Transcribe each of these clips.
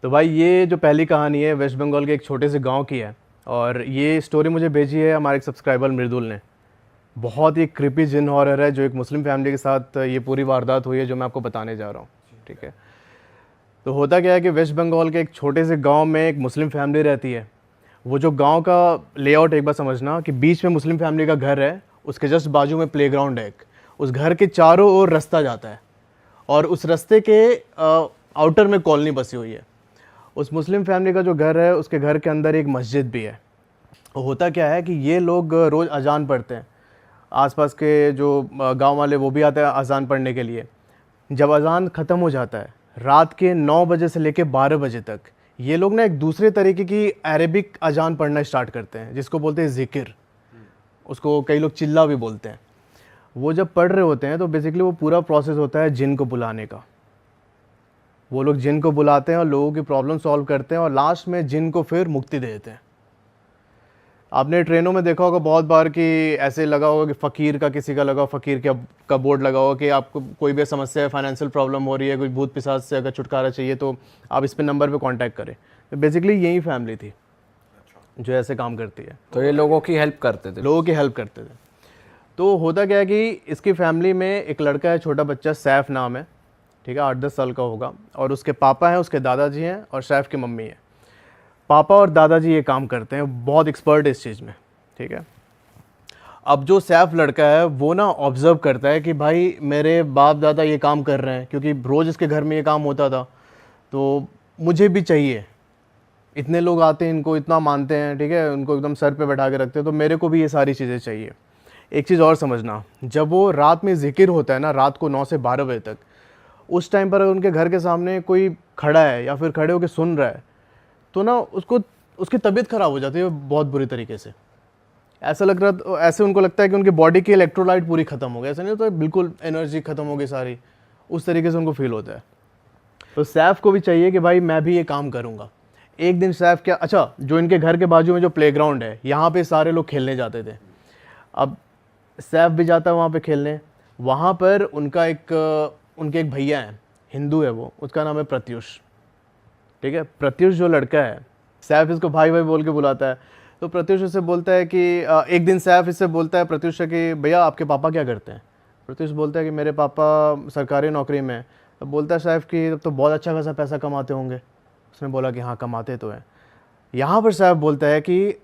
तो भाई ये जो पहली कहानी है वेस्ट बंगाल के एक छोटे से गांव की है, और ये स्टोरी मुझे भेजी है हमारे एक सब्सक्राइबर मृदुल ने। बहुत ही क्रिपी जिन हॉरर है जो एक मुस्लिम फैमिली के साथ ये पूरी वारदात हुई है जो मैं आपको बताने जा रहा हूँ। ठीक है, तो होता क्या है कि वेस्ट बंगाल के एक छोटे से गांव में एक मुस्लिम फैमिली रहती है। वो जो गांव का लेआउट एक बार समझना कि बीच में मुस्लिम फैमिली का घर है, उसके जस्ट बाजू में प्लेग्राउंड है एक, उस घर के चारों ओर रास्ता जाता है और उस रास्ते के आउटर में कॉलोनी बसी हुई है। उस मुस्लिम फैमिली का जो घर है उसके घर के अंदर एक मस्जिद भी है। होता क्या है कि ये लोग रोज़ अजान पढ़ते हैं, आसपास के जो गांव वाले वो भी आते हैं अजान पढ़ने के लिए। जब अजान ख़त्म हो जाता है रात के 9 बजे से लेकर 12 बजे तक ये लोग ना एक दूसरे तरीके की अरेबिक अजान पढ़ना स्टार्ट करते हैं जिसको बोलते हैं ज़िक्र, उसको कई लोग चिल्ला भी बोलते हैं। वो जब पढ़ रहे होते हैं तो बेसिकली वो पूरा प्रोसेस होता है जिन को बुलाने का। वो लोग जिन को बुलाते हैं और लोगों की प्रॉब्लम सॉल्व करते हैं और लास्ट में जिन को फिर मुक्ति दे देते हैं। आपने ट्रेनों में देखा होगा बहुत बार कि ऐसे लगा होगा कि फ़कीर का किसी का लगा, फ़कीर का बोर्ड लगा होगा कि आपको कोई भी समस्या है, फाइनेंशियल प्रॉब्लम हो रही है, कोई भूत पिशाच से अगर छुटकारा चाहिए तो आप इस पे नंबर पे कांटेक्ट करें। तो बेसिकली यही फैमिली थी जो ऐसे काम करती है। तो ये लोगों की हेल्प करते थे? लोगों की हेल्प करते थे। तो होता क्या है कि इसकी फैमिली में एक लड़का है, छोटा बच्चा, सैफ नाम है। ठीक है, 8-10 साल का होगा, और उसके पापा हैं, उसके दादाजी हैं और सैफ की मम्मी है। पापा और दादाजी ये काम करते हैं, बहुत एक्सपर्ट है इस चीज़ में। ठीक है, अब जो सैफ लड़का है वो ना ऑब्ज़र्व करता है कि भाई मेरे बाप दादा ये काम कर रहे हैं, क्योंकि रोज़ इसके घर में ये काम होता था, तो मुझे भी चाहिए। इतने लोग आते हैं, इनको इतना मानते हैं, ठीक है, उनको एकदम सर पे बैठा के रखते हैं, तो मेरे को भी ये सारी चीज़ें चाहिए। एक चीज़ और समझना, जब वो रात में ज़िक्र होता है ना, रात को 9 से 12 बजे तक, उस टाइम पर अगर उनके घर के सामने कोई खड़ा है या फिर खड़े होकर सुन रहा है तो ना उसको उसकी तबीयत ख़राब हो जाती है बहुत बुरी तरीके से। ऐसे उनको लगता है कि उनकी बॉडी की इलेक्ट्रोलाइट पूरी ख़त्म हो गई। ऐसा नहीं होता, बिल्कुल एनर्जी ख़त्म हो गई सारी, उस तरीके से उनको फील होता है। तो सैफ को भी चाहिए कि भाई मैं भी ये काम करूँगा। एक दिन सैफ क्या, अच्छा, जो इनके घर के बाजू में जो प्लेग्राउंड है यहाँ पे सारे लोग खेलने जाते थे। अब सैफ भी जाता है वहाँ पे खेलने। वहाँ पर उनके एक भैया हैं, हिंदू है वो, उसका नाम है प्रत्युष। ठीक है, प्रत्युष जो लड़का है, सैफ इसको भाई भाई बोल के बुलाता है। तो प्रत्युष उससे बोलता है कि एक दिन सैफ इससे बोलता है प्रत्युष से कि भैया आपके पापा क्या करते हैं। प्रत्युष बोलता है कि मेरे पापा सरकारी नौकरी में हैं। तो बोलता है सैफ कि तो बहुत अच्छा खासा पैसा कमाते होंगे। उसने बोला कि हाँ कमाते तो हैं। यहाँ पर सैफ बोलता है कि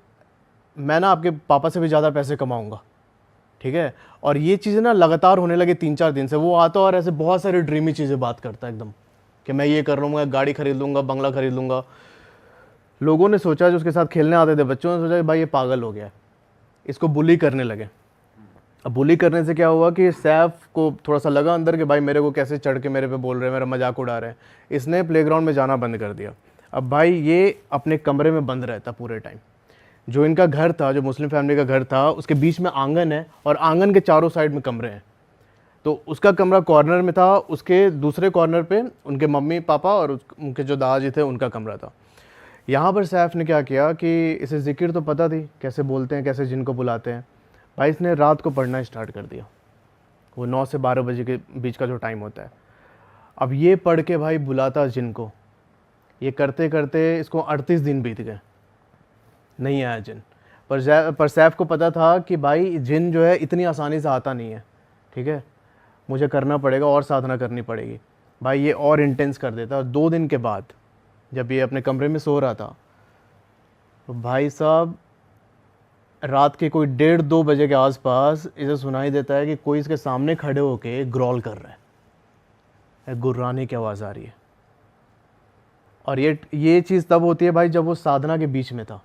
मैं ना आपके पापा से भी ज़्यादा पैसे कमाऊँगा। ठीक है, और ये चीज़ें ना लगातार होने लगे 3-4 दिन से। वो आता और ऐसे बहुत सारी ड्रीमी चीज़ें बात करता है एकदम कि मैं ये कर लूँगा, गाड़ी खरीद लूँगा, बंगला खरीद लूँगा। लोगों ने सोचा, जो उसके साथ खेलने आते थे बच्चों ने सोचा कि भाई ये पागल हो गया है, इसको बुली करने लगे। अब बुली करने से क्या हुआ कि सैफ को थोड़ा सा लगा अंदर कि भाई मेरे को कैसे चढ़ के मेरे पे बोल रहे हैं, मेरा मजाक उड़ा रहे हैं। इसने प्लेग्राउंड में जाना बंद कर दिया। अब भाई ये अपने कमरे में बंद रहता पूरे टाइम। जो इनका घर था, जो मुस्लिम फैमिली का घर था, उसके बीच में आंगन है और आंगन के चारों साइड में कमरे हैं। तो उसका कमरा कॉर्नर में था, उसके दूसरे कॉर्नर पे उनके मम्मी पापा और उनके जो दादाजी थे उनका कमरा था। यहाँ पर सैफ ने क्या किया कि इसे ज़िक्र तो पता थी कैसे बोलते हैं, कैसे जिनको बुलाते हैं। भाई इसने रात को पढ़ना स्टार्ट कर दिया, वो 9 से 12 बजे के बीच का जो टाइम होता है। अब ये पढ़ के भाई बुलाता जिनको, ये करते करते इसको 38 दिन बीत गए, नहीं आया जिन। पर सैफ को पता था कि भाई जिन जो है इतनी आसानी से आता नहीं है। ठीक है, मुझे करना पड़ेगा और साधना करनी पड़ेगी। भाई ये और इंटेंस कर देता। और 2 दिन के बाद जब ये अपने कमरे में सो रहा था तो भाई साहब रात के कोई 1:30-2 बजे के आसपास इसे सुनाई देता है कि कोई इसके सामने खड़े होके ग्रॉल कर रहा है, गुर्राने की आवाज़ आ रही है। और ये चीज़ तब होती है भाई जब वो साधना के बीच में था।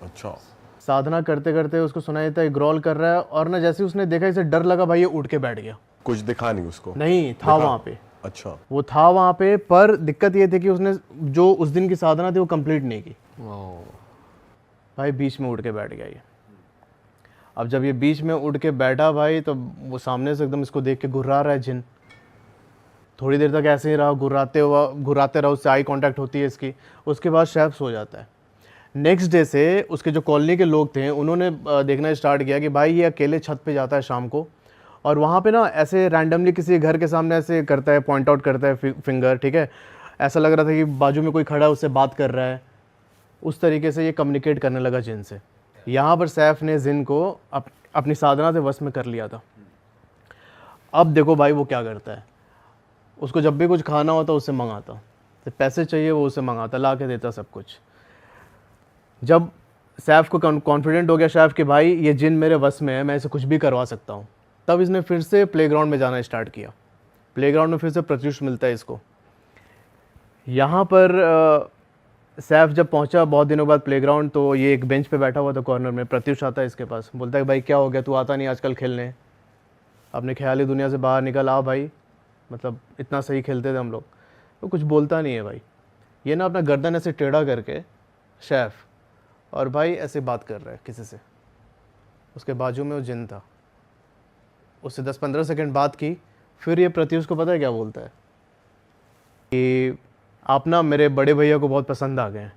अच्छा, साधना करते करते उसको सुनाई देता है ग्रॉल कर रहा है, और ना जैसे उसने देखा इसे डर लगा, भाई ये उठ के बैठ गया। कुछ दिखा नहीं उसको? नहीं था वहाँ पे। अच्छा, वो था वहाँ पे, पर दिक्कत ये थी कि उसने जो उस दिन की साधना थी वो कंप्लीट नहीं की। भाई बीच में उठ के बैठ गया ये। अब जब ये बीच में उठ के बैठा भाई, तो वो सामने से एकदम इसको देख के घुर्रा रहा है जिन। थोड़ी देर तक ऐसे ही रहा, घुराते रहा, उससे आई कांटेक्ट होती है इसकी। उसके बाद सैफ सो जाता है। नेक्स्ट डे से उसके जो कॉलोनी के लोग थे उन्होंने देखना स्टार्ट किया कि भाई ये अकेले छत पे जाता है शाम को, और वहाँ पे ना ऐसे रैंडमली किसी घर के सामने ऐसे करता है, पॉइंट आउट करता है फिंगर। ठीक है, ऐसा लग रहा था कि बाजू में कोई खड़ा है उससे बात कर रहा है, उस तरीके से ये कम्युनिकेट करने लगा जिन से। यहाँ पर सैफ ने जिन को अपनी साधना से वश में कर लिया था। अब देखो भाई वो क्या करता है, उसको जब भी कुछ खाना होता उससे मंगाता, तो पैसे चाहिए वो उससे मंगाता, ला के देता सब कुछ। जब सैफ को कॉन्फिडेंट हो गया सैफ कि भाई ये जिन मेरे वश में है, मैं इसे कुछ भी करवा सकता हूँ, तब इसने फिर से प्लेग्राउंड में जाना स्टार्ट किया। प्लेग्राउंड में फिर से प्रत्युष मिलता है इसको। यहाँ पर सैफ जब पहुँचा बहुत दिनों बाद प्लेग्राउंड, तो ये एक बेंच पे बैठा हुआ था कॉर्नर में। प्रत्युष आता है इसके पास, बोलता है भाई क्या हो गया, तू आता नहीं आजकल खेलने, अपने ख्याली दुनिया से बाहर निकल आ भाई, मतलब इतना सही खेलते थे हम लोग। तो कुछ बोलता नहीं है भाई। ये ना अपना गर्दन ऐसे टेढ़ा करके सैफ, और भाई ऐसे बात कर रहा है किसी से। उसके बाजू में वो जिन था, उससे 10-15 सेकंड बात की। फिर ये प्रत्युष को पता है क्या बोलता है कि आप ना मेरे बड़े भैया को बहुत पसंद आ गए हैं।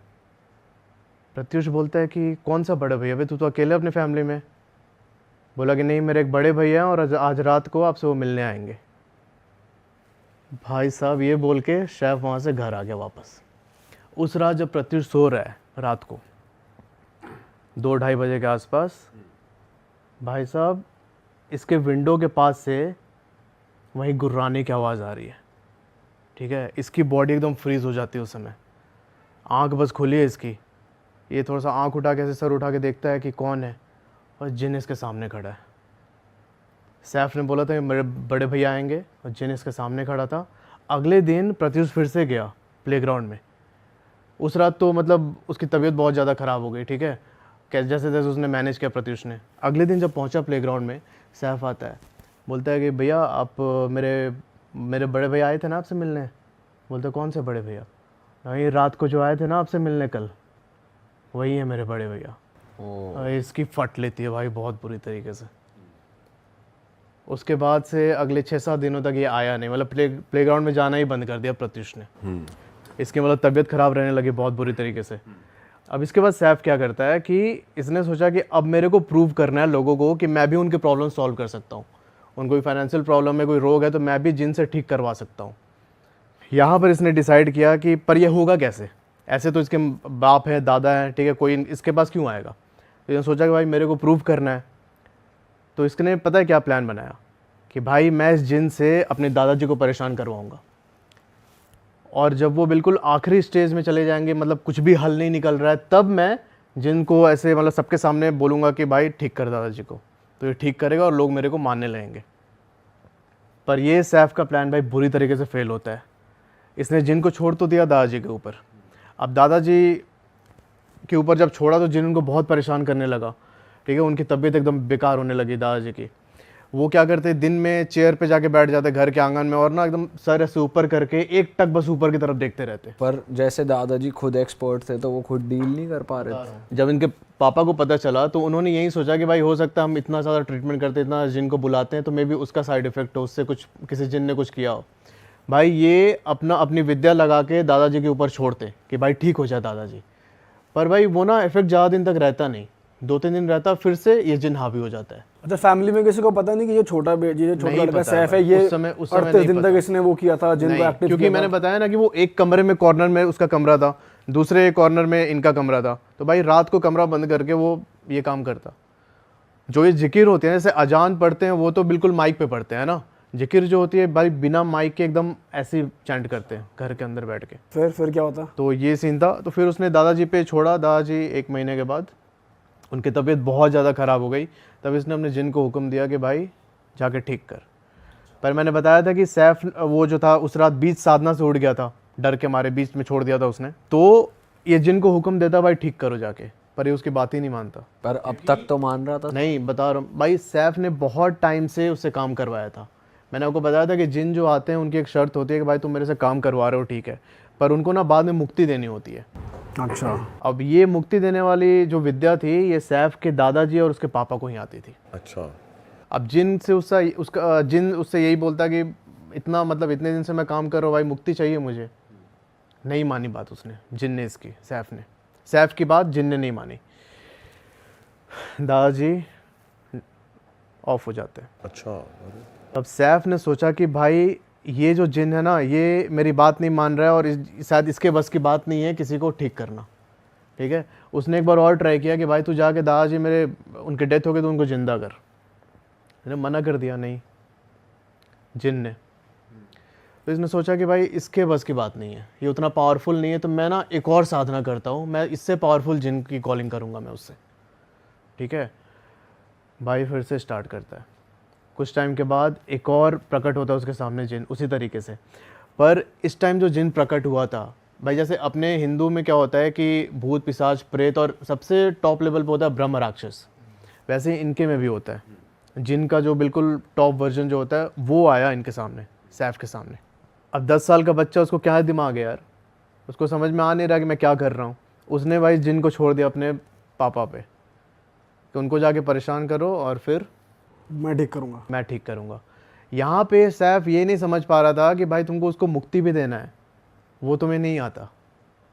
प्रत्युष बोलता है कि कौन सा बड़े भैया भाई, तू तो अकेले अपने फैमिली में। बोला कि नहीं, मेरे एक बड़े भैया हैं और आज रात को आपसे वो मिलने आएंगे। भाई साहब ये बोल के सैफ वहाँ से घर आ गया वापस। उस रात जब प्रत्युष सो रहा है रात को 2-2:30 बजे के आसपास, भाई साहब इसके विंडो के पास से वहीं गुर्राने की आवाज़ आ रही है। ठीक है, इसकी बॉडी एकदम फ्रीज हो जाती है उस समय। आंख बस खुली है इसकी, ये थोड़ा सा आंख उठा के ऐसे सर उठा के देखता है कि कौन है, और जिन इसके सामने खड़ा है। सैफ ने बोला था मेरे बड़े भैया आएंगे, और जिन इसके सामने खड़ा था। अगले दिन प्रत्युष फिर से गया प्लेग्राउंड में। उस रात तो मतलब उसकी तबीयत बहुत ज़्यादा ख़राब हो गई। ठीक है, जैसे जैसे उसने मैनेज किया प्रत्युष ने। अगले दिन जब पहुंचा प्लेग्राउंड में, सैफ आता है, बोलता है कि भैया आप मेरे बड़े भैया आए थे ना आपसे मिलने। बोलते कौन से बड़े भैया? नहीं, रात को जो आए थे ना आपसे मिलने कल, वही है मेरे बड़े भैया। इसकी फट लेती है भाई बहुत बुरी तरीके से। उसके बाद से अगले 6-7 दिनों तक ये आया नहीं, मतलब प्लेग्राउंड में जाना ही बंद कर दिया प्रत्युष ने। इसकी मतलब तबीयत खराब रहने लगी बहुत बुरी तरीके से। अब इसके बाद सैफ क्या करता है कि इसने सोचा कि अब मेरे को प्रूव करना है लोगों को कि मैं भी उनके प्रॉब्लम सॉल्व कर सकता हूँ। उनको कोई फाइनेंशियल प्रॉब्लम है, कोई रोग है, तो मैं भी जिन से ठीक करवा सकता हूँ। यहाँ पर इसने डिसाइड किया कि पर यह होगा कैसे, ऐसे तो इसके बाप है, दादा है, ठीक है, कोई इसके पास क्यों आएगा। तो इसने सोचा कि भाई मेरे को प्रूव करना है। तो इसने पता है क्या प्लान बनाया कि भाई मैं इस जिन से अपने दादाजी को परेशान करवाऊँगा, और जब वो बिल्कुल आखिरी स्टेज में चले जाएंगे, मतलब कुछ भी हल नहीं निकल रहा है, तब मैं जिनको ऐसे मतलब सबके सामने बोलूँगा कि भाई ठीक कर दादाजी को, तो ये ठीक करेगा और लोग मेरे को मानने लगेंगे। पर ये सैफ का प्लान भाई बुरी तरीके से फेल होता है। इसने जिन को छोड़ तो दिया दादाजी के ऊपर। अब दादाजी के ऊपर जब छोड़ा तो जिन उनको बहुत परेशान करने लगा। ठीक है, उनकी तबीयत एकदम बेकार होने लगी दादाजी की। वो क्या करते, दिन में चेयर पे जाके बैठ जाते घर के आंगन में, और ना एकदम सर ऐसे ऊपर करके एक टक बस ऊपर की तरफ देखते रहते। पर जैसे दादाजी खुद एक्सपर्ट थे तो वो खुद डील नहीं कर पा रहे थे। जब इनके पापा को पता चला तो उन्होंने यही सोचा कि भाई हो सकता है हम इतना ज़्यादा ट्रीटमेंट करते, इतना जिन को बुलाते हैं, तो मे बी उसका साइड इफेक्ट हो, उससे कुछ किसी जिन ने कुछ किया हो। भाई ये अपनी विद्या लगा के दादाजी के ऊपर छोड़ते कि भाई ठीक हो जाए दादाजी। पर भाई वो ना इफेक्ट ज़्यादा दिन तक रहता नहीं, 2-3 दिन रहता, फिर से ये जिन हावी हो जाता है। अच्छा, फैमिली में किसी को पता नहीं कि ये छोटा लड़का सैफ है, ये उस समय 38 दिन तक इसने वो किया था, जिन को एक्टिव, क्योंकि मैंने बताया ना कि वो एक कमरे में कॉर्नर में उसका कमरा था, दूसरे कॉर्नर में इनका कमरा था। तो भाई रात को कमरा बंद करके वो ये काम करता। जो ये जिकिर होते हैं, जैसे अजान पढ़ते हैं, वो तो बिल्कुल माइक पे पढ़ते हैं ना। जिकिर जो होती है भाई बिना माइक के एकदम ऐसे चैंट करते हैं घर के अंदर बैठ के। फिर क्या होता? तो ये सीन था। तो फिर उसने दादाजी पे छोड़ा। दादाजी 1 महीने के बाद उनकी तबीयत बहुत ज़्यादा ख़राब हो गई। तब इसने अपने जिन को हुक्म दिया कि भाई जाके ठीक कर। पर मैंने बताया था कि सैफ वो जो था उस रात बीच साधना से उड़ गया था, डर के मारे बीच में छोड़ दिया था उसने। तो ये जिन को हुक्म देता भाई ठीक करो जाके, पर ये उसकी बात ही नहीं मानता। पर अब तक तो मान रहा था। नहीं, बता रहा हूँ भाई, सैफ ने बहुत टाइम से उससे काम करवाया था। मैंने आपको बताया था कि जिन जो आते हैं उनकी एक शर्त होती है कि भाई तुम मेरे से काम करवा रहे हो ठीक है, पर उनको ना बाद में मुक्ति देनी होती है। अच्छा, अब ये मुक्ति देने वाली जो विद्या थी, ये सैफ के दादाजी और उसके पापा को ही आती थी। अच्छा। अब जिन से जिन उससे यही बोलता कि इतना मतलब इतने दिन से मैं काम कर रहा हूँ भाई, मुक्ति चाहिए मुझे। नहीं मानी बात उसने, जिन ने इसकी, सैफ की बात जिन ने नहीं मानी। दादाजी ऑफ हो जाते हैं। अच्छा। अब सैफ ने सोचा कि भाई ये जो जिन है ना, ये मेरी बात नहीं मान रहा है और शायद इसके बस की बात नहीं है किसी को ठीक करना, ठीक है। उसने एक बार और ट्राई किया कि भाई तू जाके दादाजी मेरे उनकी डेथ हो गई तो उनको ज़िंदा कर। मैंने मना कर दिया, नहीं, जिन ने। तो इसने सोचा कि भाई इसके बस की बात नहीं है, ये उतना पावरफुल नहीं है, तो मैं ना एक और साधना करता हूँ, मैं इससे पावरफुल जिन की कॉलिंग करूँगा मैं उससे, ठीक है। भाई फिर से स्टार्ट करता है। कुछ टाइम के बाद एक और प्रकट होता है उसके सामने जिन, उसी तरीके से। पर इस टाइम जो जिन प्रकट हुआ था भाई, जैसे अपने हिंदू में क्या होता है कि भूत पिशाच प्रेत और सबसे टॉप लेवल पे होता है ब्रह्म राक्षस, वैसे ही इनके में भी होता है। जिन का जो बिल्कुल टॉप वर्जन जो होता है वो आया इनके सामने, सैफ के सामने। अब 10 साल का बच्चा, उसको क्या दिमाग है यार, उसको समझ में आ नहीं रहा कि मैं क्या कर रहा हूँ। उसने भाई जिन को छोड़ दिया अपने पापा पे कि उनको जाके परेशान करो और फिर मैं ठीक करूँगा। यहाँ पे सैफ ये नहीं समझ पा रहा था कि भाई तुमको उसको मुक्ति भी देना है, वो तुम्हें नहीं आता।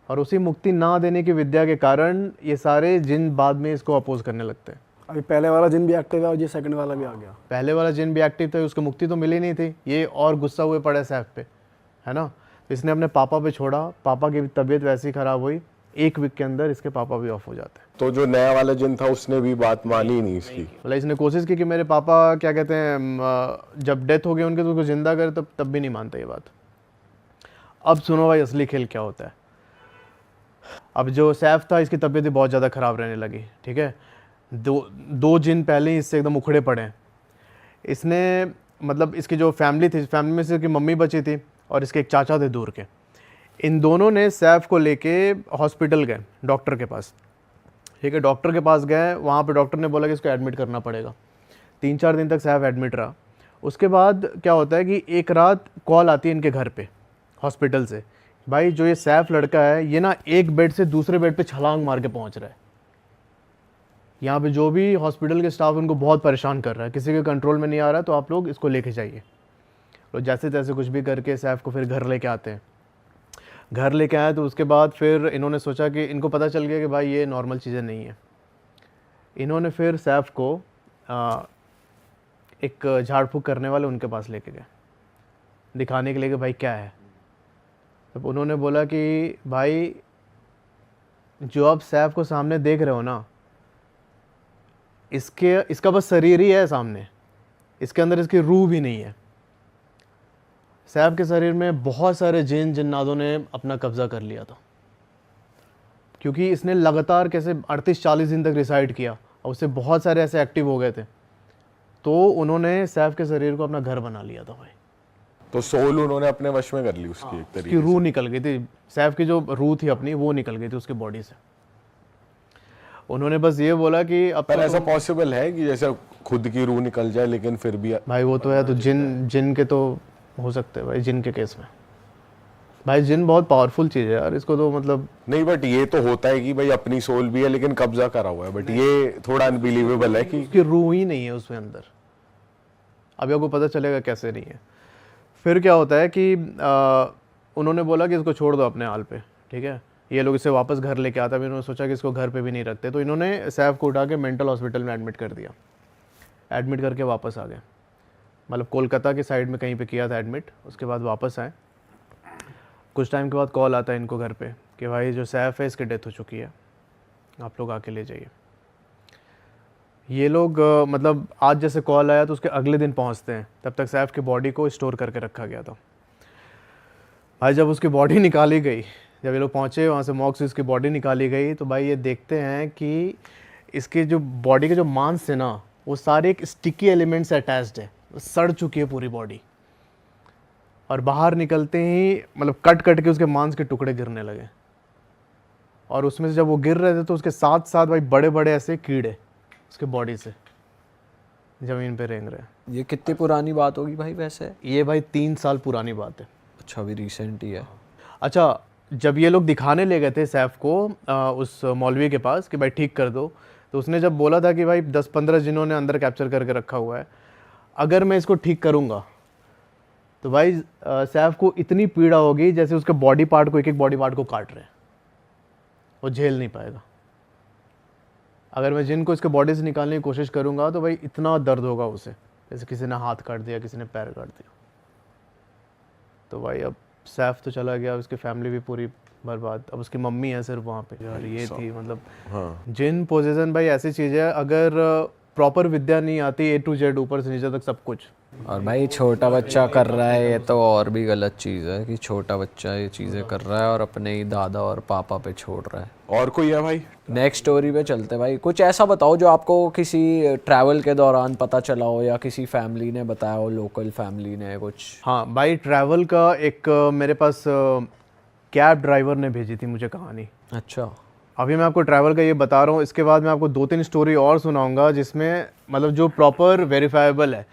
और उसी मुक्ति ना देने की विद्या के कारण ये सारे जिन बाद में इसको अपोज करने लगते हैं। अभी पहले वाला जिन भी एक्टिव है और ये सेकंड वाला भी आ गया। पहले वाला जिन भी एक्टिव था, उसको मुक्ति तो मिली नहीं थी, ये और गुस्सा हुए पड़े सैफ पे, है ना। तो इसने अपने पापा पे छोड़ा, पापा की तबीयत वैसी ख़राब हुई, 1 वीक के अंदर इसके पापा भी ऑफ हो जाते हैं। तो जो नया वाला जिन था उसने भी बात मानी नहीं इसकी। मतलब इसने कोशिश की कि मेरे पापा क्या कहते हैं जब डेथ हो गई उनके तो उसको ज़िंदा करे, तब भी नहीं मानता ये बात। अब सुनो भाई असली खेल क्या होता है। अब जो सैफ था इसकी तबीयत भी बहुत ज़्यादा ख़राब रहने लगी, ठीक है। दो जिन पहले ही इससे एकदम उखड़े पड़े हैं। इसने मतलब इसकी जो फैमिली थी, फैमिली में से इसकी मम्मी बची थी और इसके एक चाचा थे दूर के। इन दोनों ने सैफ को लेके हॉस्पिटल गए, डॉक्टर के पास, ठीक है। डॉक्टर के पास गए, वहाँ पे डॉक्टर ने बोला कि इसको एडमिट करना पड़ेगा। 3-4 दिन तक सैफ एडमिट रहा। उसके बाद क्या होता है कि एक रात कॉल आती है इनके घर पे हॉस्पिटल से, भाई जो ये सैफ लड़का है ये ना एक बेड से दूसरे बेड पे छलांग मार के पहुँच रहा है। यहाँ पे जो भी हॉस्पिटल के स्टाफ उनको बहुत परेशान कर रहा है, किसी के कंट्रोल में नहीं आ रहा, तो आप लोग इसको लेके जाइए। तो जैसे तैसे कुछ भी करके सैफ को फिर घर लेके आते हैं। घर लेके आए तो उसके बाद फिर इन्होंने सोचा कि इनको पता चल गया कि भाई ये नॉर्मल चीज़ें नहीं है। इन्होंने फिर सैफ को एक झाड़ फूँक करने वाले उनके पास लेके गए, दिखाने के लिए कि भाई क्या है। तो उन्होंने बोला कि भाई जो आप सैफ को सामने देख रहे हो ना, इसका बस शरीर ही है सामने, इसके अंदर इसकी रूह भी नहीं है। सैफ के शरीर में बहुत सारे जिन जिन्नातों ने अपना कब्जा कर लिया था, क्योंकि इसने लगातार कैसे 38-40 दिन तक रिसाइड किया और उससे बहुत सारे ऐसे एक्टिव हो गए थे। तो उन्होंने सैफ के शरीर को अपना घर बना लिया था भाई। तो सोल उन्होंने अपने वश में कर ली उसकी एक उसकी तरीके से। रूह निकल गई थी, सैफ की जो रूह थी अपनी वो निकल गई थी उसकी बॉडी से। उन्होंने बस ये बोला कि अब पर तो ऐसा पॉसिबल है कि जैसे खुद की रूह निकल जाए लेकिन फिर भी भाई वो तो है, तो जिन के तो हो सकते हैं भाई, जिन के केस में भाई जिन बहुत पावरफुल चीज़ है यार, इसको तो मतलब नहीं। बट ये तो होता है कि भाई अपनी सोल भी है लेकिन कब्जा करा हुआ है, बट ये थोड़ा अनबिलीवेबल है कि उसकी रूह ही नहीं है उसमें अंदर। अभी आपको पता चलेगा कैसे नहीं है। फिर क्या होता है कि उन्होंने बोला कि इसको छोड़ दो अपने हाल पे, ठीक है। ये लोग इसे वापस घर लेके आता है। इन्होंने सोचा कि इसको घर पे भी नहीं रखते, तो इन्होंने सैफ को उठा के मेंटल हॉस्पिटल में एडमिट कर दिया। एडमिट करके वापस आ गए, मतलब कोलकाता के साइड में कहीं पे किया था एडमिट। उसके बाद वापस आए। कुछ टाइम के बाद कॉल आता है इनको घर पे कि भाई जो सैफ है इसकी डेथ हो चुकी है, आप लोग आके ले जाइए। ये लोग मतलब आज जैसे कॉल आया तो उसके अगले दिन पहुंचते हैं, तब तक सैफ की बॉडी को स्टोर करके रखा गया था। भाई जब उसकी बॉडी निकाली गई, जब ये लोग पहुंचे वहाँ से मॉक से इसकी बॉडी निकाली गई, तो भाई ये देखते हैं कि इसके जो बॉडी के जो मांस है ना, वो सारे एक स्टिकी एलिमेंट से अटैच्ड है, सड़ चुकी है पूरी बॉडी। और बाहर निकलते ही मतलब कट कट के उसके मांस के टुकड़े गिरने लगे। और उसमें से जब वो गिर रहे थे तो उसके साथ साथ भाई बड़े बड़े ऐसे कीड़े उसके बॉडी से ज़मीन पे रेंग रहे। ये कितनी पुरानी बात होगी भाई वैसे? ये भाई 3 साल पुरानी बात है। अच्छा, अभी रिसेंट ही है। अच्छा, जब ये लोग दिखाने ले गए थे सैफ को उस मौलवी के पास कि भाई ठीक कर दो, तो उसने जब बोला था कि भाई 10-15 जिन्होंने अंदर कैप्चर करके रखा हुआ है, अगर मैं इसको ठीक करूँगा तो भाई सैफ को इतनी पीड़ा होगी जैसे उसके बॉडी पार्ट को, एक एक बॉडी पार्ट को काट रहे हैं, वो झेल नहीं पाएगा। अगर मैं जिन को इसके बॉडी से निकालने की कोशिश करूँगा तो भाई इतना दर्द होगा उसे, जैसे किसी ने हाथ काट दिया, किसी ने पैर काट दिया। तो भाई अब सैफ तो चला गया, उसकी फैमिली भी पूरी बर्बाद, अब उसकी मम्मी है सिर्फ वहाँ पे यार। ये थी मतलब हाँ जिन पोजीशन भाई ऐसी चीज़ है, अगर प्रॉपर विद्या नहीं आती A to Z ऊपर से नीचे तक सब कुछ। और भाई छोटा बच्चा कर रहा है ये तो और भी गलत चीज़ है कि छोटा बच्चा ये चीज़ें कर रहा है और अपने ही दादा और पापा पे छोड़ रहा है। और कोई है भाई? नेक्स्ट स्टोरी पे चलते भाई। कुछ ऐसा बताओ जो आपको किसी ट्रैवल के दौरान पता चला हो या किसी फैमिली ने बताया हो, लोकल फैमिली ने कुछ। हाँ भाई, ट्रैवल का एक मेरे पास कैब ड्राइवर ने भेजी थी मुझे कहानी। अच्छा। अभी मैं आपको ट्रैवल का ये बता रहा हूँ, इसके बाद मैं आपको 2-3 स्टोरी और सुनाऊंगा जिसमें मतलब जो प्रॉपर वेरीफाइबल है,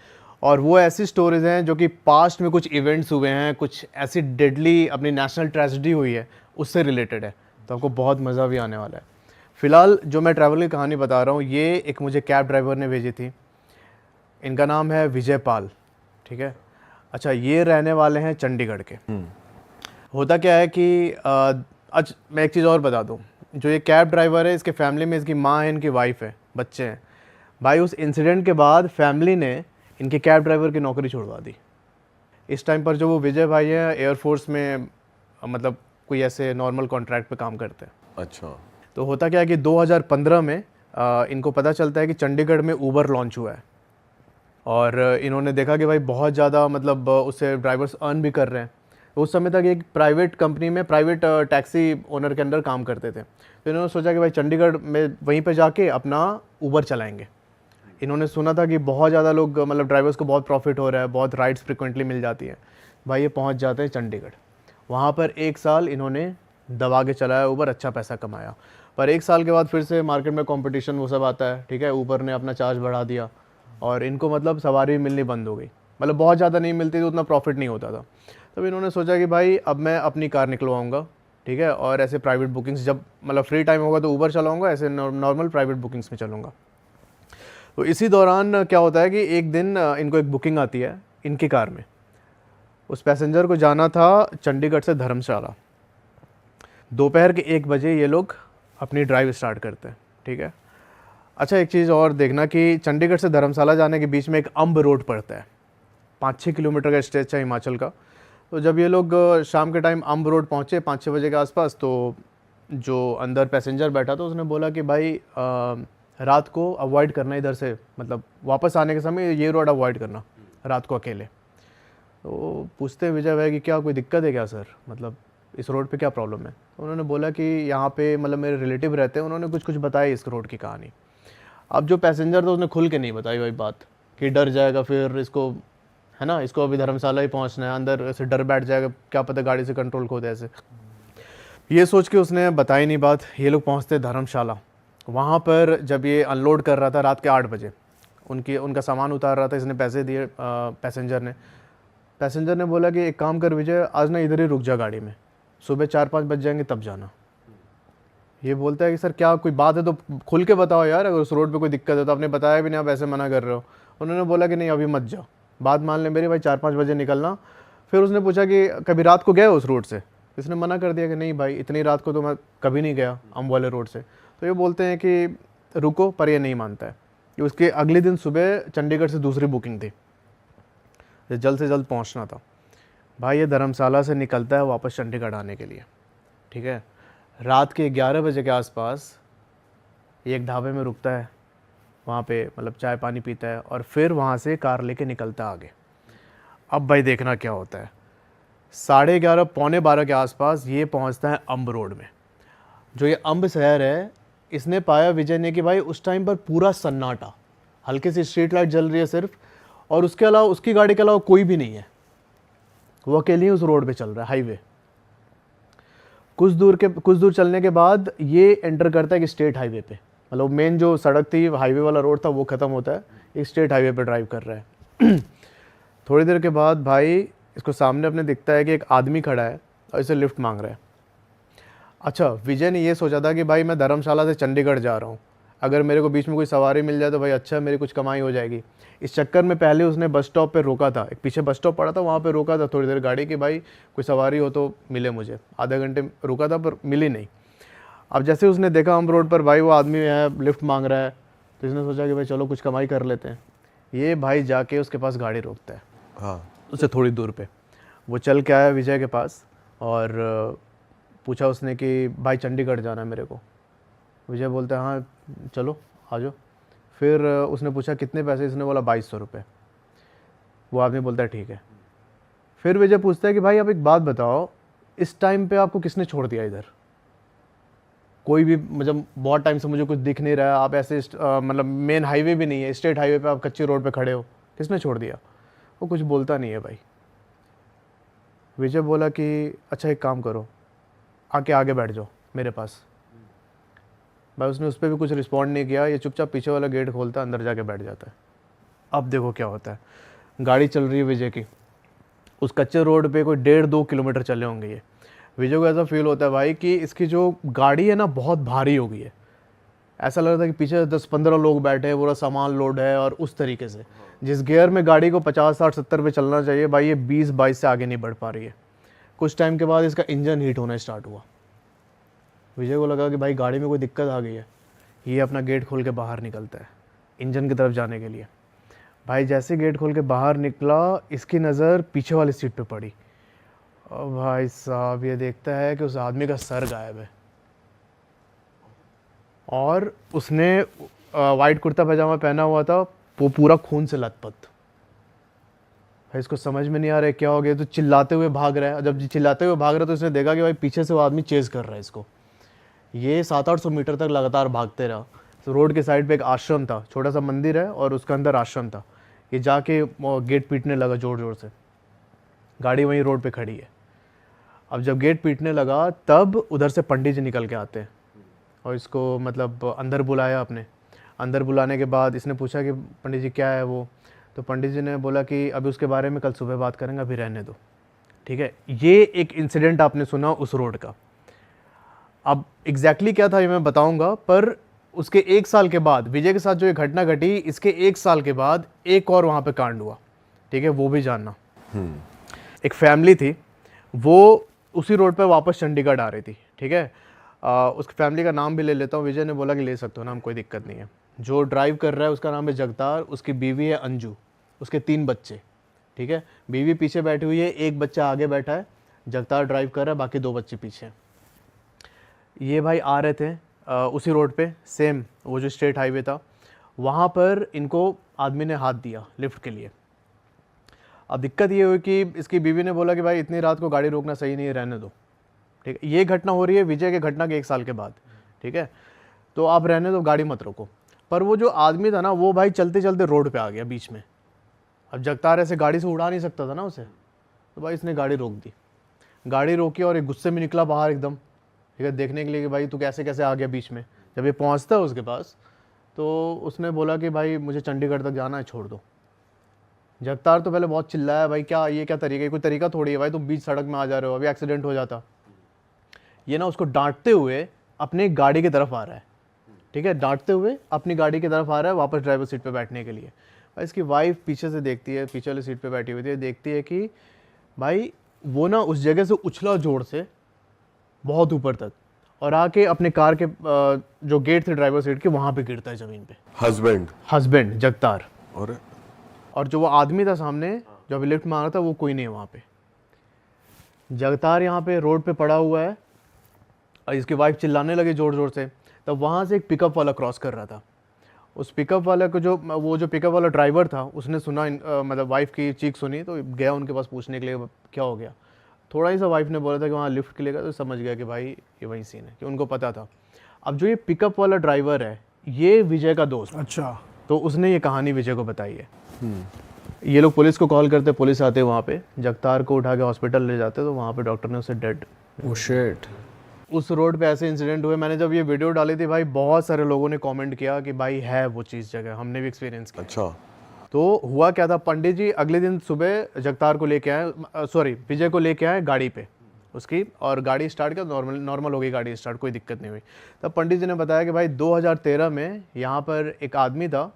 और वो ऐसी स्टोरीज हैं जो कि पास्ट में कुछ इवेंट्स हुए हैं, कुछ ऐसी डेडली अपनी नेशनल ट्रेजेडी हुई है उससे रिलेटेड है, तो आपको बहुत मज़ा भी आने वाला है। फ़िलहाल जो मैं ट्रैवल की कहानी बता रहा हूँ ये एक मुझे कैब ड्राइवर ने भेजी थी। इनका नाम है विजय पाल, ठीक है। अच्छा, ये रहने वाले हैं चंडीगढ़ के। होता क्या है कि अच्छा मैं एक चीज़ और बता दूँ, जो ये कैब ड्राइवर है इसके फैमिली में इसकी माँ है, इनकी वाइफ है, बच्चे हैं। भाई उस इंसिडेंट के बाद फैमिली ने इनके कैब ड्राइवर की नौकरी छुड़वा दी। इस टाइम पर जो वो विजय भाई हैं एयरफोर्स में मतलब कोई ऐसे नॉर्मल कॉन्ट्रैक्ट पे काम करते हैं। अच्छा। तो होता क्या है कि 2015 में इनको पता चलता है कि चंडीगढ़ में ऊबर लॉन्च हुआ है, और इन्होंने देखा कि भाई बहुत ज़्यादा मतलब उससे ड्राइवर्स अर्न भी कर रहे हैं। तो उस समय तक एक प्राइवेट कंपनी में प्राइवेट टैक्सी ओनर के अंदर काम करते थे। तो इन्होंने सोचा कि भाई चंडीगढ़ में वहीं पे जाके अपना ऊबर चलाएंगे। इन्होंने सुना था कि बहुत ज़्यादा लोग मतलब ड्राइवर्स को बहुत प्रॉफिट हो रहा है, बहुत राइड्स फ्रिक्वेंटली मिल जाती हैं। भाई ये पहुंच जाते हैं चंडीगढ़। वहाँ पर 1 साल इन्होंने दबा के चलाया ऊबर, अच्छा पैसा कमाया। पर 1 साल के बाद फिर से मार्केट में कंपटीशन वो सब आता है, ठीक है। ऊबर ने अपना चार्ज बढ़ा दिया और इनको मतलब सवारी मिलनी बंद हो गई, मतलब बहुत ज़्यादा नहीं मिलती तो उतना प्रॉफिट नहीं होता था। तब इन्होंने सोचा कि भाई अब मैं अपनी कार निकलवाऊँगा, ठीक है, और ऐसे प्राइवेट बुकिंग्स जब मतलब फ्री टाइम होगा तो ऊबर चलाऊँगा, ऐसे नॉर्मल प्राइवेट बुकिंग्स में चलूँगा। तो इसी दौरान क्या होता है कि एक दिन इनको एक बुकिंग आती है इनकी कार में। उस पैसेंजर को जाना था चंडीगढ़ से धर्मशाला। दोपहर के 1 बजे ये लोग अपनी ड्राइव स्टार्ट करते हैं, ठीक है। अच्छा, एक चीज़ और देखना कि चंडीगढ़ से धर्मशाला जाने के बीच में एक अम्ब रोड पड़ता है, 5-6 किलोमीटर का स्ट्रेच है हिमाचल का। तो जब ये लोग शाम के टाइम अम्ब रोड पहुँचे 5-6 बजे के आसपास, तो जो अंदर पैसेंजर बैठा था उसने बोला कि भाई रात को अवॉइड करना इधर से, मतलब वापस आने के समय ये रोड अवॉइड करना रात को अकेले। तो पूछते हैं विजय भाई कि क्या कोई दिक्कत है क्या सर, मतलब इस रोड पे क्या प्रॉब्लम है। तो उन्होंने बोला कि यहाँ पे मतलब मेरे रिलेटिव रहते हैं, उन्होंने कुछ बताया इस रोड की कहानी। अब जो पैसेंजर था उसने खुल के नहीं बताई भाई बात, कि डर जाएगा फिर इसको, है ना, इसको अभी धर्मशाला ही पहुँचना है, अंदर ऐसे डर बैठ जाएगा, क्या पता गाड़ी से कंट्रोल खो दे ऐसे। ये सोच के उसने बताई नहीं बात। ये लोग पहुँचते धर्मशाला। वहाँ पर जब ये अनलोड कर रहा था रात के 8 बजे, उनका सामान उतार रहा था, इसने पैसे दिए पैसेंजर ने बोला कि एक काम कर विजय, आज ना इधर ही रुक जा गाड़ी में, सुबह 4-5 बज जाएंगे तब जाना। ये बोलता है कि सर क्या कोई बात है तो खुल के बताओ यार, अगर उस रोड पे कोई दिक्कत है तो आपने बताया भी नहीं, आप ऐसे मना कर रहे हो। उन्होंने बोला कि नहीं अभी मत जाओ, बात मान ले मेरी भाई, 4-5 बजे निकलना। फिर उसने पूछा कि कभी रात को गए उस रोड से, इसने मना कर दिया कि नहीं भाई इतनी रात को तो मैं कभी नहीं गया अम्ब वाले रोड से। तो ये बोलते हैं कि रुको, पर ये नहीं मानता है कि उसके अगले दिन सुबह चंडीगढ़ से दूसरी बुकिंग थी, जल्द से जल्द पहुंचना था। भाई ये धर्मशाला से निकलता है वापस चंडीगढ़ आने के लिए, ठीक है। रात के 11 बजे के आसपास ये एक ढाबे में रुकता है, वहाँ पे मतलब चाय पानी पीता है और फिर वहाँ से कार लेके निकलता है आगे। अब भाई देखना क्या होता है, 11:30 पौने 12 के आसपास ये पहुँचता है अम्ब रोड में। जो ये अम्ब शहर है, इसने पाया विजय ने कि भाई उस टाइम पर पूरा सन्नाटा, हल्की सी स्ट्रीट लाइट जल रही है सिर्फ, और उसके अलावा उसकी गाड़ी के अलावा कोई भी नहीं है, वो अकेले ही उस रोड पे चल रहा है हाईवे। कुछ दूर चलने के बाद ये एंटर करता है कि स्टेट हाईवे पे, मतलब मेन जो सड़क थी हाईवे वाला रोड था वो ख़त्म होता है, एक स्टेट हाईवे पे ड्राइव कर रहा है। थोड़ी देर के बाद भाई इसको सामने अपने दिखता है कि एक आदमी खड़ा है और इसे लिफ्ट मांग रहा है। अच्छा, विजय ने ये सोचा था कि भाई मैं धर्मशाला से चंडीगढ़ जा रहा हूँ, अगर मेरे को बीच में कोई सवारी मिल जाए तो भाई अच्छा, मेरी कुछ कमाई हो जाएगी। इस चक्कर में पहले उसने बस स्टॉप पे रोका था, एक पीछे बस स्टॉप पड़ा था, वहाँ पे रोका था थोड़ी देर गाड़ी कि भाई कोई सवारी हो तो मिले मुझे। आधे घंटे रुका था पर मिली नहीं। अब जैसे उसने देखा हम रोड पर भाई वो आदमी है लिफ्ट मांग रहा है, तो इसने सोचा कि भाई चलो कुछ कमाई कर लेते हैं। ये भाई जाके उसके पास गाड़ी रोकता है, हाँ, उससे थोड़ी दूर पे। वो चल के आया विजय के पास और पूछा उसने कि भाई चंडीगढ़ जाना है मेरे को। विजय बोलता है हाँ चलो आ जाओ। फिर उसने पूछा कितने पैसे, इसने बोला 2200 रुपये। वो आदमी बोलता है ठीक है। फिर विजय पूछता है कि भाई आप एक बात बताओ, इस टाइम पे आपको किसने छोड़ दिया इधर? कोई भी मतलब बहुत टाइम से मुझे कुछ दिख नहीं रहा है, आप ऐसे मतलब मेन हाईवे भी नहीं है, स्टेट हाईवे पे आप कच्ची रोड पे खड़े हो, किसने छोड़ दिया? वो कुछ बोलता नहीं है भाई। विजय बोला कि अच्छा एक काम करो, आके आगे बैठ जाओ मेरे पास। भाई उसने उस पर भी कुछ रिस्पॉन्ड नहीं किया, ये चुपचाप पीछे वाला गेट खोलता है, अंदर जाके बैठ जाता है। अब देखो क्या होता है, गाड़ी चल रही है विजय की, उस कच्चे रोड पे कोई 1.5-2 किलोमीटर चले होंगे ये। विजय को ऐसा फील होता है भाई कि इसकी जो गाड़ी है ना बहुत भारी हो गई है। ऐसा लग रहा था कि पीछे 10-15 लोग बैठे हैं, पूरा सामान लोड है, और उस तरीके से जिस गियर में गाड़ी को 50-60-70 पे चलना चाहिए भाई ये 20-22 से आगे नहीं बढ़ पा रही है। कुछ टाइम के बाद इसका इंजन हीट होना स्टार्ट हुआ। विजय को लगा कि भाई गाड़ी में कोई दिक्कत आ गई है। ये अपना गेट खोल के बाहर निकलता है इंजन की तरफ जाने के लिए। भाई जैसे गेट खोल के बाहर निकला, इसकी नज़र पीछे वाली सीट पे पड़ी और भाई साहब ये देखता है कि उस आदमी का सर गायब है और उसने वाइट कुर्ता पैजामा पहना हुआ था, वो पूरा खून से लथपथ। भाई इसको समझ में नहीं आ रहा है क्या हो गया, तो चिल्लाते हुए भाग रहा है। जब चिल्लाते हुए भाग रहा है तो इसने देखा कि भाई पीछे से वो आदमी चेज कर रहा है इसको। ये 700-800 मीटर तक लगातार भागते रहा। तो रोड के साइड पे एक आश्रम था, छोटा सा मंदिर है और उसके अंदर आश्रम था। ये जाके गेट पीटने लगा ज़ोर ज़ोर से। गाड़ी वहीं रोड पे खड़ी है। अब जब गेट पीटने लगा तब उधर से पंडित जी निकल के आते हैं और इसको मतलब अंदर बुलाया अपने। अंदर बुलाने के बाद इसने पूछा कि पंडित जी क्या है वो? तो पंडित जी ने बोला कि अभी उसके बारे में कल सुबह बात करेंगे, अभी रहने दो, ठीक है। ये एक इंसिडेंट आपने सुना उस रोड का। अब एग्जैक्टली क्या था ये मैं बताऊंगा, पर उसके 1 साल के बाद विजय के साथ जो ये घटना घटी, इसके 1 साल के बाद एक और वहाँ पे कांड हुआ, ठीक है, वो भी जानना। एक फैमिली थी, वो उसी रोड पर वापस चंडीगढ़ आ रही थी, ठीक है। उस फैमिली का नाम भी ले लेता हूँ। विजय ने बोला कि ले सकते हो नाम, कोई दिक्कत नहीं है। जो ड्राइव कर रहा है उसका नाम है जगतार, उसकी बीवी है अंजू, उसके 3 बच्चे, ठीक है। बीवी पीछे बैठी हुई है, एक बच्चा आगे बैठा है, जगतार ड्राइव कर रहा है, बाकी 2 बच्चे पीछे हैं। ये भाई आ रहे थे उसी रोड पे, सेम वो जो स्टेट हाईवे था, वहाँ पर इनको आदमी ने हाथ दिया लिफ्ट के लिए। अब दिक्कत ये हुई कि इसकी बीवी ने बोला कि भाई इतनी रात को गाड़ी रोकना सही नहीं है, रहने दो, ठीक है। ये घटना हो रही है विजय के घटना के 1 साल के बाद, ठीक है। तो आप रहने दो, गाड़ी मत रोको। पर वो जो आदमी था ना, वो भाई चलते चलते रोड पे आ गया बीच में। अब जगतार ऐसे गाड़ी से उड़ा नहीं सकता था ना उसे, तो भाई इसने गाड़ी रोक दी। गाड़ी रोकी और एक गुस्से में निकला बाहर एकदम, ठीक है, देखने के लिए कि भाई तू कैसे कैसे आ गया बीच में। जब ये पहुंचता है उसके पास तो उसने बोला कि भाई मुझे चंडीगढ़ तक जाना है, छोड़ दो। जगतार तो पहले बहुत चिल्लाया, भाई क्या ये क्या तरीका है, कोई तरीका थोड़ी है भाई, तुम बीच सड़क में आ जा रहे हो, अभी एक्सीडेंट हो जाता। ये ना उसको डांटते हुए अपने गाड़ी की तरफ आ रहा है, ठीक है, डांटते हुए अपनी गाड़ी की तरफ आ रहा है वापस ड्राइवर सीट पे बैठने के लिए। भाई इसकी वाइफ पीछे से देखती है, पीछे वाली सीट पे बैठी हुई थी, देखती है कि भाई वो ना उस जगह से उछला जोर से बहुत ऊपर तक और आके अपने कार के जो गेट थे ड्राइवर सीट के, वहाँ पे गिरता है ज़मीन पे। हस्बैंड जगतार, और जो वो आदमी था सामने जो अभी लिफ्ट मारा था, वो कोई नहीं है वहाँ पे। जगतार यहाँ पे रोड पे पड़ा हुआ है और इसकी वाइफ चिल्लाने लगी ज़ोर ज़ोर से। तब वहाँ से एक पिकअप वाला क्रॉस कर रहा था। उस पिकअप वाला को जो पिकअप वाला ड्राइवर था, उसने सुना मतलब वाइफ की चीख सुनी, तो गया उनके पास पूछने के लिए क्या हो गया। थोड़ा ही सा वाइफ ने बोला था कि वहाँ लिफ्ट के लिए गया, तो समझ गया कि भाई ये वही सीन है, कि उनको पता था। अब जो ये पिकअप वाला ड्राइवर है, ये विजय का दोस्त। अच्छा। तो उसने ये कहानी विजय को बताई है। ये लोग पुलिस को कॉल करते, पुलिस आते वहाँ पे, जगतार को उठा के हॉस्पिटल ले जाते, तो वहाँ पे डॉक्टर ने उसे डेड। Oh shit. उस रोड पे ऐसे इंसिडेंट हुए। मैंने जब ये वीडियो डाली थी भाई, बहुत सारे लोगों ने कमेंट किया कि भाई है वो चीज़ जगह, हमने भी एक्सपीरियंस किया। अच्छा। तो हुआ क्या था, पंडित जी अगले दिन सुबह जगतार को लेके आए, सॉरी विजय को लेके आए गाड़ी पे उसकी, और गाड़ी स्टार्ट किया, नॉर्मल हो गई गाड़ी स्टार्ट, कोई दिक्कत नहीं हुई। तब पंडित जी ने बताया कि भाई 2013 में यहाँ पर एक आदमी था,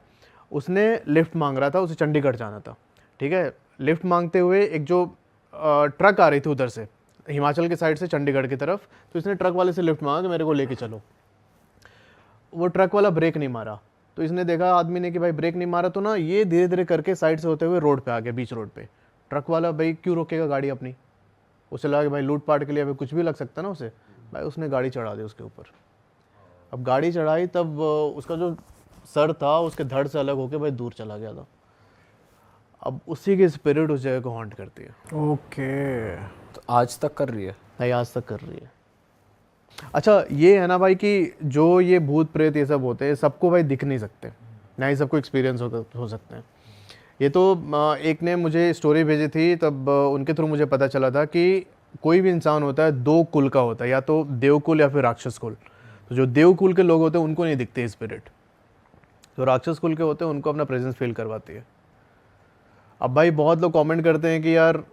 उसने लिफ्ट मांग रहा था, उसे चंडीगढ़ जाना था, ठीक है। लिफ्ट मांगते हुए एक जो ट्रक आ रही थी उधर से, हिमाचल के साइड से चंडीगढ़ की तरफ, तो इसने ट्रक वाले से लिफ्ट मांगा कि मेरे को लेके चलो। वो ट्रक वाला ब्रेक नहीं मारा, तो इसने देखा आदमी ने कि भाई ब्रेक नहीं मारा, तो ना ये धीरे धीरे करके साइड से होते हुए रोड पे आ गया, बीच रोड पे। ट्रक वाला भाई क्यों रोकेगा गाड़ी अपनी, उसे लगा कि भाई लूट पाट के लिए अभी कुछ भी लग सकता है ना उसे, भाई उसने गाड़ी चढ़ा दी उसके ऊपर। अब गाड़ी चढ़ाई तब उसका जो सर था उसके धड़ से अलग होके भाई दूर चला गया था। अब उसी की स्पिरिट उस जगह को हॉन्ट करती है। ओके। तो आज तक कर रही है? नहीं, आज तक कर रही है। अच्छा ये है ना भाई कि जो ये भूत प्रेत ये सब होते हैं सबको भाई दिख नहीं सकते, ना ही सबको एक्सपीरियंस हो सकते हैं। ये तो एक ने मुझे स्टोरी भेजी थी, तब उनके थ्रू मुझे पता चला था कि कोई भी इंसान होता है दो कुल का होता है, या तो देवकुल या फिर राक्षस कुल। तो जो देवकुल के लोग होते हैं उनको नहीं दिखते स्पिरिट, जो राक्षस कुल के होते हैं उनको अपना प्रेजेंस फील करवाती है। अब भाई बहुत लोग कमेंट करते हैं कि यार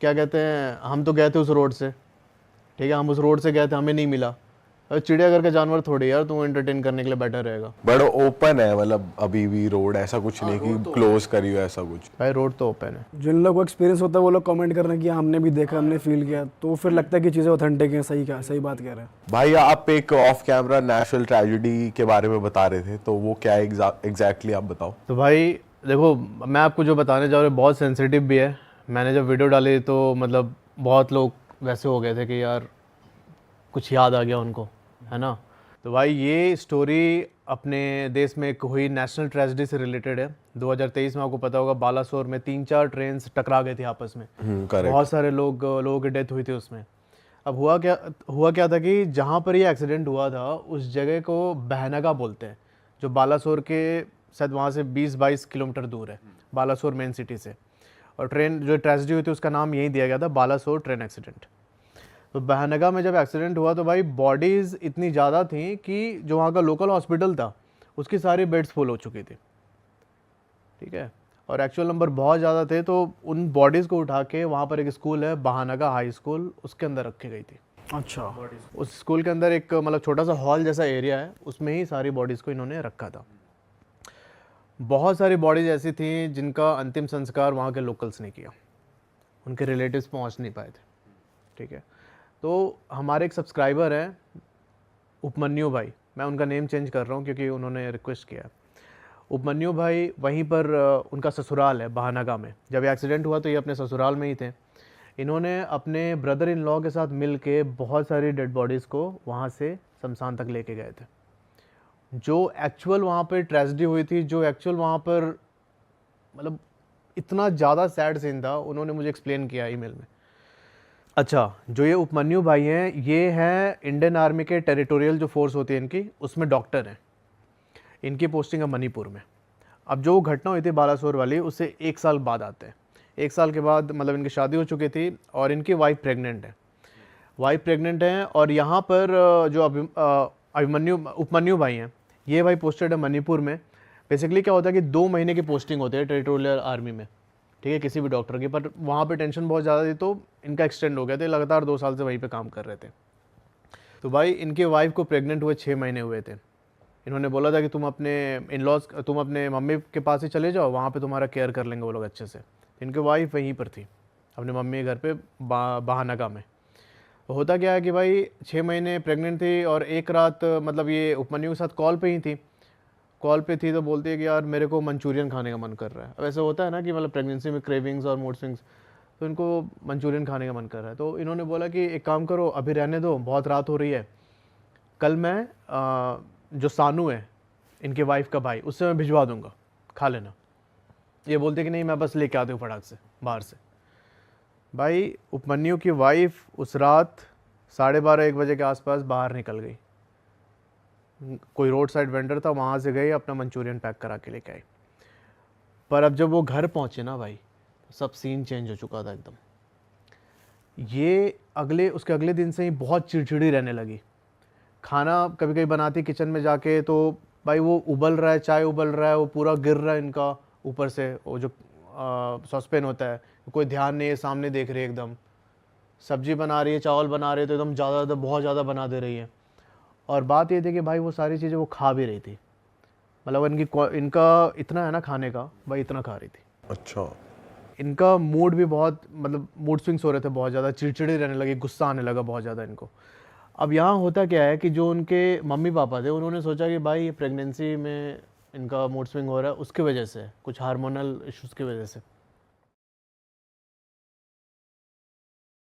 क्या कहते हैं, हम तो गए थे उस रोड से, ठीक है, हम उस रोड से गए थे, हमें नहीं मिला। अरे चिड़ियाघर का जानवर थोड़ी यार तू एंटरटेन करने के लिए बैठा रहेगा। बड़ा ओपन है, मतलब अभी भी रोड, ऐसा कुछ नहीं कि क्लोज करी हो ऐसा कुछ। भाई रोड तो ओपन है। जिन लोगों को एक्सपीरियंस होता है वो लोग कमेंट कर रहे हैं कि हमने भी देखा, हमने फील किया, तो फिर लगता है कि चीज़ें ऑथेंटिक हैं। सही बात कह रहे हैं भाई। आप एक ऑफ कैमरा नेशनल ट्रेजेडी के बारे में बता रहे थे, तो वो क्या एग्जैक्टली आप बताओ। तो भाई देखो, मैं आपको जो बताने जा रहा हूँ बहुत सेंसिटिव भी है। मैंने जब वीडियो डाली तो मतलब बहुत लोग वैसे हो गए थे कि यार कुछ याद आ गया उनको, है ना। तो भाई ये स्टोरी अपने देश में एक हुई नेशनल ट्रेजेडी से रिलेटेड है। 2023 में आपको पता होगा बालासोर में 3-4 ट्रेन टकरा गई थी आपस में, बहुत सारे लोगों की डेथ हुई थी उसमें। अब हुआ क्या था कि जहाँ पर ये एक्सीडेंट हुआ था उस जगह को बहनगा बोलते हैं, जो बालासोर के शायद वहाँ से 20-22 किलोमीटर दूर है, बालासोर मेन सिटी से। और ट्रेन जो ट्रेजेडी हुई थी उसका नाम यही दिया गया था, बालासोर ट्रेन एक्सीडेंट। तो बहनगा में जब एक्सीडेंट हुआ तो भाई बॉडीज़ इतनी ज़्यादा थी कि जो वहाँ का लोकल हॉस्पिटल था उसकी सारी बेड्स फुल हो चुकी थी, ठीक है, और एक्चुअल नंबर बहुत ज़्यादा थे। तो उन बॉडीज़ को उठा के वहाँ पर एक स्कूल है बहनगा हाई स्कूल, उसके अंदर रखी गई थी। अच्छा। उस स्कूल के अंदर एक मतलब छोटा सा हॉल जैसा एरिया है, उसमें ही सारी बॉडीज़ को इन्होंने रखा था। बहुत सारी बॉडीज़ ऐसी थी जिनका अंतिम संस्कार वहाँ के लोकल्स ने किया, उनके रिलेटिव्स पहुँच नहीं पाए थे, ठीक है। तो हमारे एक सब्सक्राइबर हैं उपमन्यु भाई, मैं उनका नेम चेंज कर रहा हूँ क्योंकि उन्होंने रिक्वेस्ट किया। उपमन्यु भाई वहीं पर उनका ससुराल है बहनगा में। जब एक्सीडेंट हुआ तो ये अपने ससुराल में ही थे। इन्होंने अपने ब्रदर इन लॉ के साथ मिल के बहुत सारी डेड बॉडीज़ को वहाँ से शमशान तक लेके गए थे। जो एक्चुअल वहाँ पर ट्रेजेडी हुई थी, जो एक्चुअल वहाँ पर मतलब इतना ज़्यादा सैड सीन था, उन्होंने मुझे एक्सप्लेन किया ईमेल में। अच्छा, जो ये उपमन्यु भाई हैं ये हैं इंडियन आर्मी के टेरिटोरियल जो फोर्स होती है इनकी, उसमें डॉक्टर हैं। इनकी पोस्टिंग है मणिपुर में। अब जो घटना हुई थी बालासोर वाली उससे 1 साल बाद आते हैं। 1 साल के बाद मतलब इनकी शादी हो चुकी थी और इनकी वाइफ प्रेग्नेंट है। और यहाँ पर जो उपमन्यु भाई हैं ये भाई पोस्टेड है मणिपुर में। बेसिकली क्या होता है कि 2 महीने की पोस्टिंग होती है टेरिटोरियल आर्मी में, ठीक है, किसी भी डॉक्टर की। पर वहाँ पे टेंशन बहुत ज़्यादा थी तो इनका एक्सटेंड हो गया था, लगातार 2 साल से वहीं पे काम कर रहे थे। तो भाई इनके वाइफ को प्रेग्नेंट हुए 6 महीने हुए थे। इन्होंने बोला था कि तुम अपने मम्मी के पास ही चले जाओ, वहाँ पे तुम्हारा केयर कर लेंगे वो लोग अच्छे से। इनकी वाइफ वहीं पर थी अपने मम्मी के घर पे बहनगा में। तो होता क्या है कि भाई 6 महीने प्रेग्नेंट थी और एक रात मतलब ये उपमन्यु के साथ कॉल पे थी तो बोलती है कि यार मेरे को मंचूरियन खाने का मन कर रहा है। अब ऐसा होता है ना कि मतलब प्रेगनेंसी में क्रेविंग्स और मूड स्विंग्स, तो इनको मंचूरियन खाने का मन कर रहा है। तो इन्होंने बोला कि एक काम करो, अभी रहने दो, बहुत रात हो रही है, कल मैं जो सानू है इनके वाइफ का भाई, उससे मैं भिजवा दूंगा, खा लेना। ये बोलते कि नहीं मैं बस लेके आती हूँ फटाक से बाहर से। भाई उपमन्यु की वाइफ उस रात 12:30-1 बजे के आसपास बाहर निकल गई। कोई रोड साइड वेंडर था, वहाँ से गई, अपना मंचूरियन पैक करा के लेके आई। पर अब जब वो घर पहुँचे ना भाई, सब सीन चेंज हो चुका था एकदम। ये उसके अगले दिन से ही बहुत चिड़चिड़ी रहने लगी। खाना कभी कभी बनाती किचन में जाके तो भाई वो उबल रहा है, चाय उबल रहा है, वो पूरा गिर रहा है इनका ऊपर से, वो जो सॉसपेन होता है, कोई ध्यान नहीं है, सामने देख रही है एकदम। सब्जी बना रही है, चावल बना रही है तो एकदम ज़्यादा बहुत ज़्यादा बना दे रही है। और बात ये थी कि भाई वो सारी चीज़ें वो खा भी रही थी, मतलब इनका इतना है ना खाने का, भाई इतना खा रही थी। अच्छा। इनका मूड भी बहुत मतलब मूड स्विंग्स हो रहे थे, बहुत ज़्यादा चिड़चिड़ी रहने लगी, गुस्सा आने लगा बहुत ज़्यादा इनको। अब यहाँ होता क्या है कि जो उनके मम्मी पापा थे उन्होंने सोचा कि भाई ये प्रेगनेंसी में इनका मूड स्विंग हो रहा है, उसकी वजह से, कुछ हार्मोनल इश्यूज़ की वजह से।